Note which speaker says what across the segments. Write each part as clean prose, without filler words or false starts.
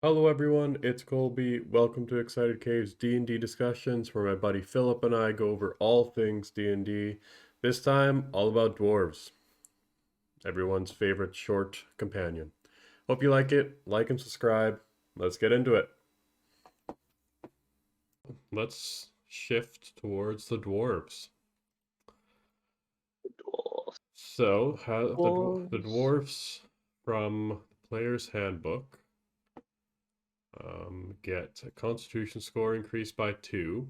Speaker 1: Hello everyone, it's Colby. Welcome to Excited Caves D&D discussions where my buddy Philip and I go over all things D&D. This time, all about dwarves. Everyone's favorite short companion. Hope you like and subscribe. Let's get into it. Let's shift towards the dwarves.
Speaker 2: Dwarfs.
Speaker 1: So, the
Speaker 2: Dwarves.
Speaker 1: dwarfs from the player's handbook get a constitution score increased by 2.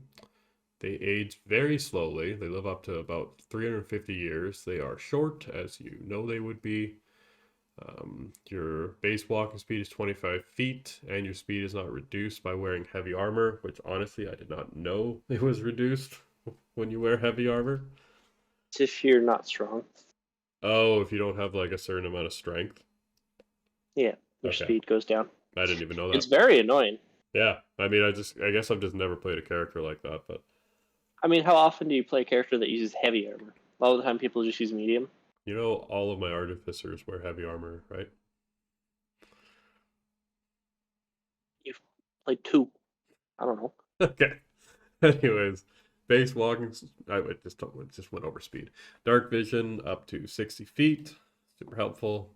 Speaker 1: They age very slowly. They live up to about 350 years. They are short, as you know they would be. Your base walking speed is 25 feet, and your speed is not reduced by wearing heavy armor, which honestly I did not know it was reduced when you wear heavy armor.
Speaker 2: If you're not strong.
Speaker 1: Oh, if you don't have like a certain amount of strength.
Speaker 2: Yeah, your
Speaker 1: Okay,
Speaker 2: speed goes down.
Speaker 1: I didn't even know
Speaker 2: It's
Speaker 1: that.
Speaker 2: very annoying.
Speaker 1: Yeah, I mean, I guess I've just never played a character like that, but
Speaker 2: I mean, how often do you play a character that uses heavy armor? A lot of the time people just use medium.
Speaker 1: you know, all of my artificers wear heavy armor, right?
Speaker 2: You've played 2. I don't know.
Speaker 1: Okay. Anyways, base walking. Just went over speed. Dark vision up to 60 feet. Super helpful.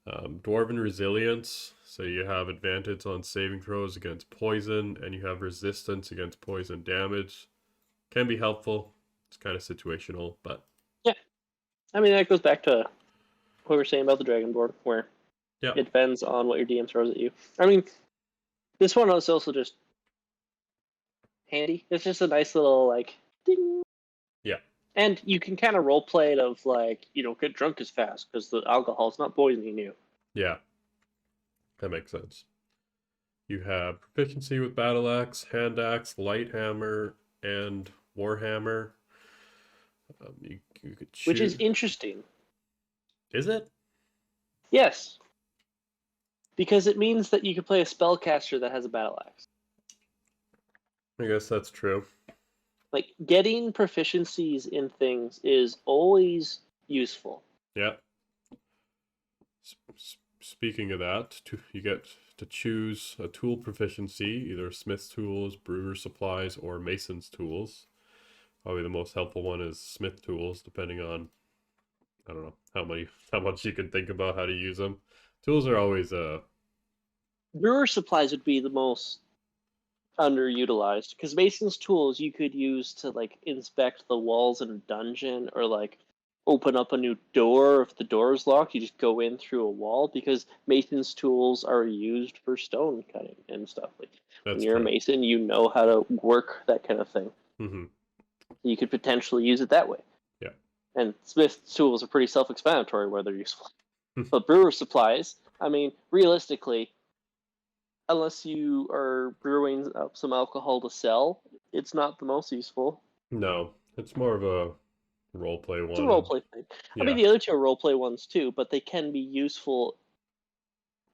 Speaker 1: Dwarven resilience. So you have advantage on saving throws against poison, and you have resistance against poison damage. Can be helpful. It's kind of situational, but
Speaker 2: Yeah. I mean, that goes back to what we were saying about the Dragonborn, where
Speaker 1: yeah.
Speaker 2: it depends on what your DM throws at you. I mean, this one is also just handy. It's just a nice little, like, ding.
Speaker 1: Yeah.
Speaker 2: And you can kind of roleplay it of, like, get drunk as fast because the alcohol's not poisoning you.
Speaker 1: Yeah. That makes sense. You have proficiency with battle axe, hand axe, light hammer, and warhammer. You could choose.
Speaker 2: Which is interesting.
Speaker 1: Is it?
Speaker 2: Yes. Because it means that you can play a spellcaster that has a battle axe.
Speaker 1: I guess that's true.
Speaker 2: Like, getting proficiencies in things is always useful.
Speaker 1: Yeah. Speaking of that, you get to choose a tool proficiency, either smith's tools, brewer's supplies, or mason's tools. Probably the most helpful one is smith tools, depending on, I don't know, how much you can think about how to use them. Tools are always
Speaker 2: Brewer supplies would be the most underutilized because mason's tools you could use to like inspect the walls in a dungeon or like open up a new door. If the door is locked, you just go in through a wall because mason's tools are used for stone cutting and stuff. Like when
Speaker 1: that's
Speaker 2: you're a
Speaker 1: true.
Speaker 2: mason, you know how to work that kind of thing.
Speaker 1: Mm-hmm.
Speaker 2: You could potentially use it that way.
Speaker 1: Yeah.
Speaker 2: And smith's tools are pretty self-explanatory where they're useful. But brewer supplies, I mean, realistically, unless you are brewing up some alcohol to sell, it's not the most useful.
Speaker 1: No, it's more of a roleplay
Speaker 2: It's a
Speaker 1: one.
Speaker 2: roleplay thing. I mean,
Speaker 1: Yeah.
Speaker 2: the other two are roleplay ones too, but they can be useful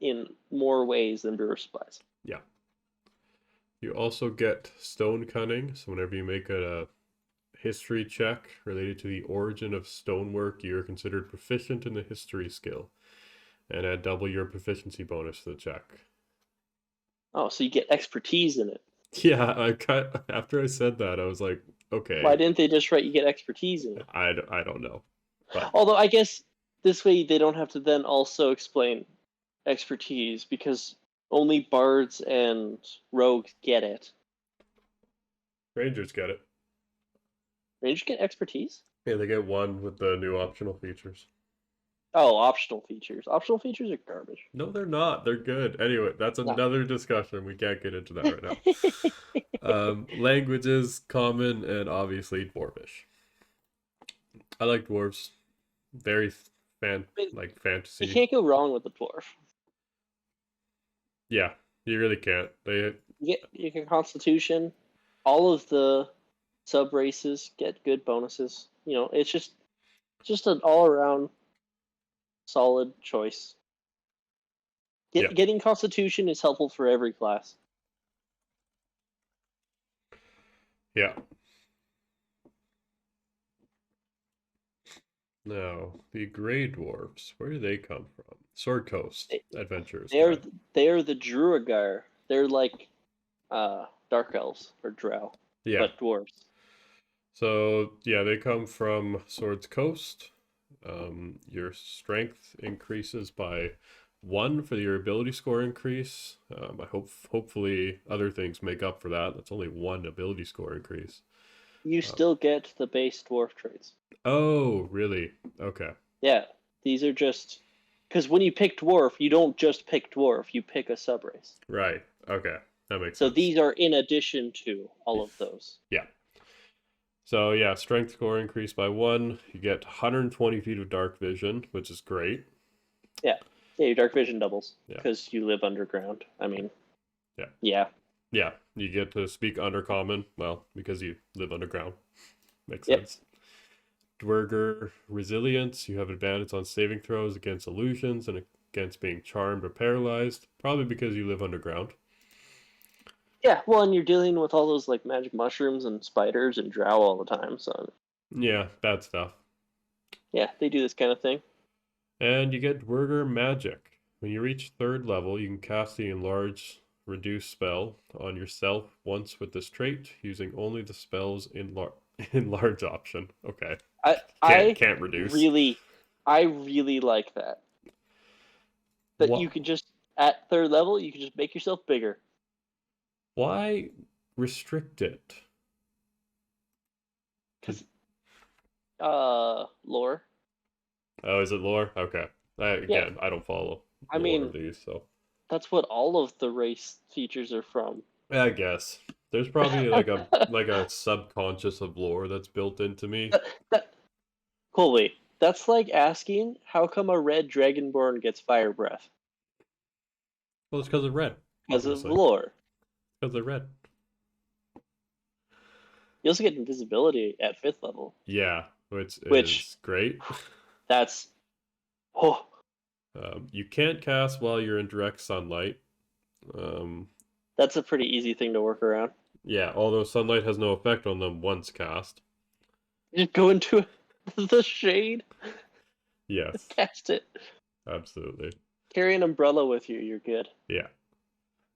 Speaker 2: in more ways than brewer supplies.
Speaker 1: Yeah. You also get stone cunning, so whenever you make a history check related to the origin of stonework, you're considered proficient in the history skill, and add double your proficiency bonus to the check.
Speaker 2: Oh, so you get expertise in it.
Speaker 1: Yeah, after I said that, I was like, okay,
Speaker 2: Why didn't they just write you get expertise in it?
Speaker 1: I don't know, but
Speaker 2: Although I guess this way they don't have to then also explain expertise because only bards and rogues get it.
Speaker 1: Rangers get it.
Speaker 2: Rangers get expertise?
Speaker 1: Yeah, they get 1 with the new optional features.
Speaker 2: Oh, optional features. Optional features are garbage.
Speaker 1: No, they're not. They're good. Anyway, that's
Speaker 2: No.
Speaker 1: another discussion. We can't get into that right now. Languages, common, and obviously dwarvish. I like dwarves. Very like
Speaker 2: You
Speaker 1: fantasy.
Speaker 2: can't go wrong with the dwarf.
Speaker 1: Yeah, you really can't.
Speaker 2: You get Constitution. All of the sub races get good bonuses. It's just an all around solid choice.
Speaker 1: Yeah.
Speaker 2: Getting Constitution is helpful for every class.
Speaker 1: Yeah. Now, the Grey Dwarfs, where do they come from? Sword Coast
Speaker 2: They,
Speaker 1: Adventures
Speaker 2: they're
Speaker 1: Guide.
Speaker 2: they're the Druagar. They're like dark elves or drow,
Speaker 1: Yeah.
Speaker 2: but dwarves.
Speaker 1: So, yeah, they come from Swords Coast. Your strength increases by one for your ability score increase. Hopefully other things make up for that. That's only one ability score increase.
Speaker 2: You
Speaker 1: Uh,
Speaker 2: still get the base dwarf traits.
Speaker 1: oh, really? Okay.
Speaker 2: Yeah, these are just because when you pick dwarf, you don't just pick dwarf. You pick a subrace.
Speaker 1: Right. Okay. That makes
Speaker 2: So
Speaker 1: sense.
Speaker 2: these are in addition to all of those.
Speaker 1: Yeah. So yeah, strength score increased by one. You get 120 feet of dark vision, which is great.
Speaker 2: Yeah, yeah. Your dark vision doubles
Speaker 1: Yeah.
Speaker 2: because you live underground. I mean,
Speaker 1: Yeah.
Speaker 2: yeah,
Speaker 1: Yeah. You get to speak undercommon. Well, because you live underground. Makes
Speaker 2: yep,
Speaker 1: sense. Dwerger resilience. You have advantage on saving throws against illusions and against being charmed or paralyzed. Probably because you live underground.
Speaker 2: yeah. Well, and you're dealing with all those like magic mushrooms and spiders and drow all the time. So
Speaker 1: Yeah, bad stuff.
Speaker 2: yeah, they do this kind of thing.
Speaker 1: And you get Dwerger magic. When you reach third level, you can cast the enlarge reduce spell on yourself once with this trait, using only the spell's enlarge option. Okay.
Speaker 2: I
Speaker 1: Can't
Speaker 2: I
Speaker 1: can't reduce.
Speaker 2: really I really like that. That you
Speaker 1: What
Speaker 2: can just at third level, you can just make yourself bigger.
Speaker 1: why restrict it?
Speaker 2: Cause lore.
Speaker 1: Oh, is it lore? Okay.
Speaker 2: Yeah,
Speaker 1: Again, I don't follow
Speaker 2: I
Speaker 1: lore of
Speaker 2: mean
Speaker 1: these, so
Speaker 2: that's what all of the race features are from.
Speaker 1: I guess there's probably like a subconscious of lore that's built into me.
Speaker 2: that, Colby, that's like asking how come a red dragonborn gets fire breath
Speaker 1: Well, it's because of red,
Speaker 2: because of
Speaker 1: obviously.
Speaker 2: lore.
Speaker 1: Because of red.
Speaker 2: You also get invisibility at fifth level,
Speaker 1: Yeah, which
Speaker 2: which
Speaker 1: is great.
Speaker 2: that's oh
Speaker 1: You can't cast while you're in direct sunlight. Um,
Speaker 2: that's a pretty easy thing to work around.
Speaker 1: yeah, although sunlight has no effect on them once cast.
Speaker 2: Just go into the shade,
Speaker 1: Yes,
Speaker 2: cast it.
Speaker 1: absolutely.
Speaker 2: Carry an umbrella with you. You're good.
Speaker 1: Yeah.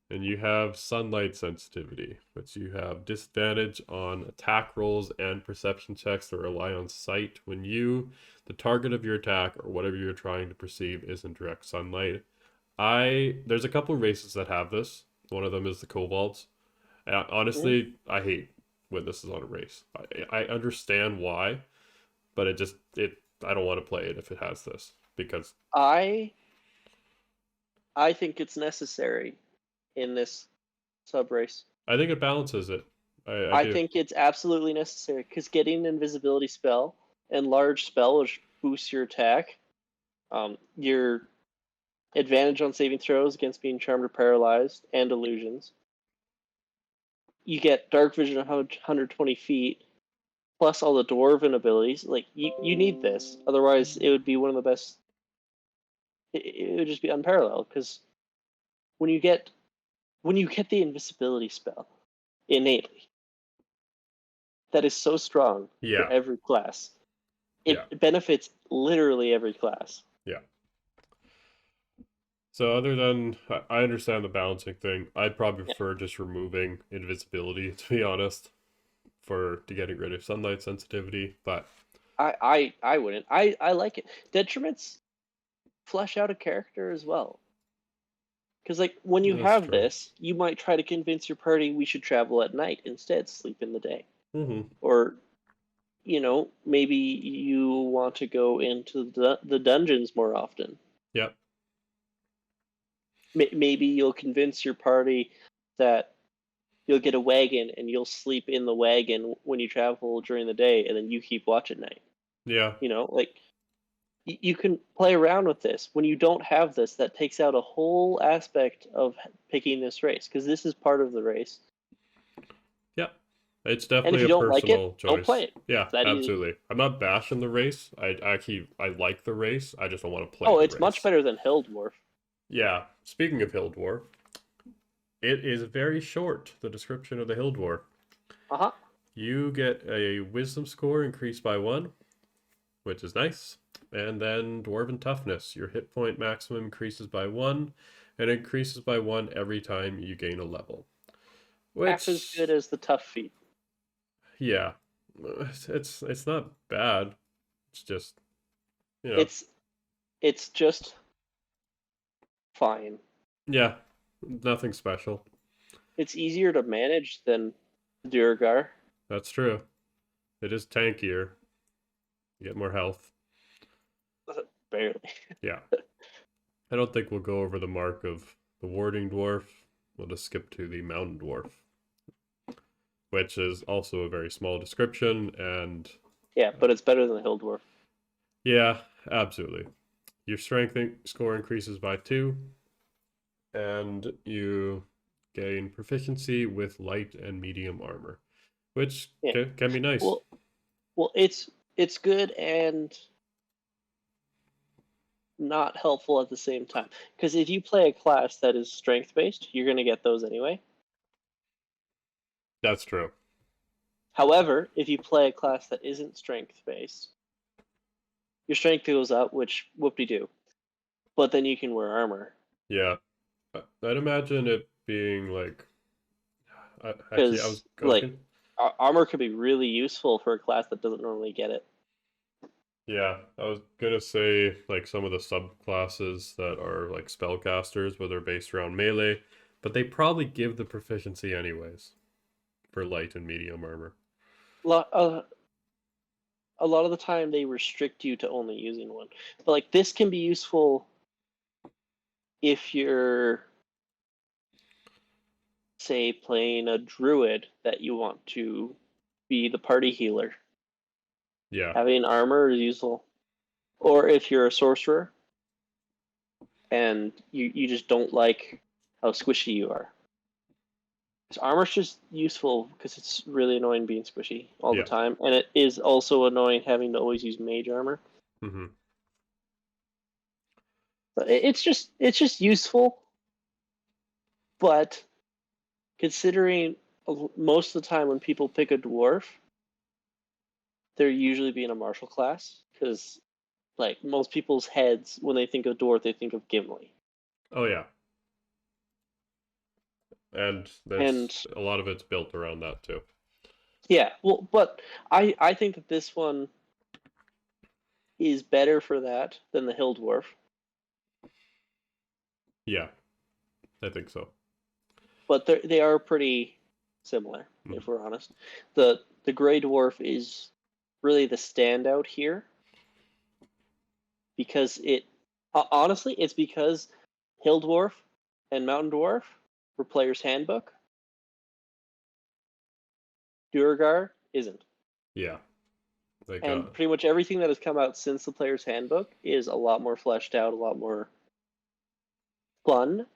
Speaker 1: And you have sunlight sensitivity, which you have disadvantage on attack rolls and perception checks that rely on sight when you, the target of your attack, or whatever you're trying to perceive, is in direct sunlight. There's a couple races that have this. One of them is the Cobalts.
Speaker 2: Mhm.
Speaker 1: Honestly, I hate when this is on a race. I understand why, but I don't want to play it if it has this because
Speaker 2: I I think it's necessary in this sub race.
Speaker 1: I think it balances it. I
Speaker 2: I
Speaker 1: do.
Speaker 2: think it's absolutely necessary because getting an invisibility spell and large spell, which boosts your attack, your advantage on saving throws against being charmed or paralyzed, and illusions. You get dark vision of 120 feet, plus all the dwarven abilities. Like you need this, otherwise it would be one of the best. It would just be unparalleled because when you get when you get the invisibility spell innately, that is so strong for
Speaker 1: Yeah,
Speaker 2: every class.
Speaker 1: yeah,
Speaker 2: It benefits literally every class.
Speaker 1: yeah. So other than I understand the balancing thing, I'd probably
Speaker 2: Yeah.
Speaker 1: prefer just removing invisibility to be honest, to getting rid of sunlight sensitivity. But
Speaker 2: I wouldn't. I like it. Detriments flesh out a character as well. Because like when you
Speaker 1: that's
Speaker 2: have
Speaker 1: true.
Speaker 2: this, you might try to convince your party we should travel at night instead, sleep in the day.
Speaker 1: Mm-hmm.
Speaker 2: Or maybe you want to go into the dungeons more often.
Speaker 1: Yep.
Speaker 2: Maybe you'll convince your party that you'll get a wagon and you'll sleep in the wagon when you travel during the day, and then you keep watch at night.
Speaker 1: Yeah.
Speaker 2: Like you can play around with this. When you don't have this, that takes out a whole aspect of picking this race because this is part of the race.
Speaker 1: Yep. It's
Speaker 2: And if
Speaker 1: definitely
Speaker 2: you
Speaker 1: a
Speaker 2: don't like it,
Speaker 1: personal
Speaker 2: don't play
Speaker 1: choice.
Speaker 2: it.
Speaker 1: Yeah,
Speaker 2: It's that easy.
Speaker 1: absolutely. I'm not bashing the race. I like the race. I just don't want to play
Speaker 2: Oh,
Speaker 1: the
Speaker 2: it's much
Speaker 1: race.
Speaker 2: better than Hill Dwarf.
Speaker 1: Yeah. Speaking of Hill Dwarf, it is very short, the description of the Hill Dwarf.
Speaker 2: Uh huh.
Speaker 1: You get a wisdom score increased by one. which is nice. And then Dwarven Toughness. Your hit point maximum increases by 1, and increases by 1 every time you gain a level.
Speaker 2: Half as good
Speaker 1: Which,
Speaker 2: as the tough feat.
Speaker 1: yeah, it's not bad. It's just, you know,
Speaker 2: It's just fine.
Speaker 1: yeah, nothing special.
Speaker 2: It's easier to manage than Durgar.
Speaker 1: That's true. It is tankier. You get more health.
Speaker 2: Barely.
Speaker 1: Yeah. I don't think we'll go over the mark of the Warding Dwarf. We'll just skip to the Mountain Dwarf, which is also a very small description. And
Speaker 2: Yeah, but it's better than the Hill Dwarf.
Speaker 1: yeah, absolutely. Your strength score increases by 2, and you gain proficiency with light and medium armor, which
Speaker 2: Yeah.
Speaker 1: can be nice.
Speaker 2: Well, it's good and not helpful at the same time. Because if you play a class that is strength based, you're going to get those anyway.
Speaker 1: That's true.
Speaker 2: However, if you play a class that isn't strength based, your strength goes up, which whoop-de-doo. But then you can wear armor.
Speaker 1: Yeah. I'd imagine it being like. Actually, I was
Speaker 2: Because, like,
Speaker 1: going.
Speaker 2: armor could be really useful for a class that doesn't normally get it.
Speaker 1: Yeah, I was gonna say like some of the subclasses that are like spellcasters, where they're based around melee, but they probably give the proficiency anyways for light and medium armor.
Speaker 2: A lot of the time, they restrict you to only using one. But, like, this can be useful if you're, say, playing a druid that you want to be the party healer.
Speaker 1: Yeah,
Speaker 2: Having armor is useful. Or if you're a sorcerer and you just don't like how squishy you are. So armor's just useful because it's really annoying being squishy all the
Speaker 1: yeah.
Speaker 2: time, and it is also annoying having to always use mage armor.
Speaker 1: Mm-hmm.
Speaker 2: But it's just useful, but considering most of the time when people pick a dwarf, they're usually being a martial class because like most people's heads when they think of dwarf, they think of Gimli,
Speaker 1: Oh yeah, and
Speaker 2: and
Speaker 1: that's a lot of it's built around that too.
Speaker 2: yeah, well, but I think that this one is better for that than the hill dwarf.
Speaker 1: Yeah, I think so.
Speaker 2: But they are pretty similar,
Speaker 1: Mm.
Speaker 2: if we're honest. The gray dwarf is really the standout here because it honestly it's because hill dwarf and mountain dwarf were player's handbook. Duergar isn't,
Speaker 1: Yeah, like
Speaker 2: and pretty much everything that has come out since the player's handbook is a lot more fleshed out, a lot more fun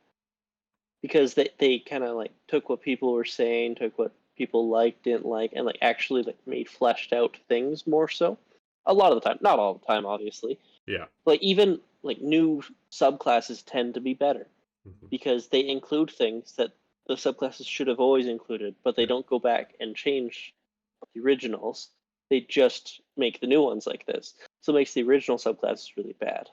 Speaker 2: because they kind of like took what people were saying, took what people liked, didn't like, and like actually like made fleshed out things more so. A lot of the time, not all the time, obviously.
Speaker 1: yeah.
Speaker 2: Like even like new subclasses tend to be better
Speaker 1: Mm-hmm.
Speaker 2: because they include things that the subclasses should have always included, but they
Speaker 1: Yeah.
Speaker 2: don't go back and change the originals. They just make the new ones like this. So it makes the original subclasses really bad.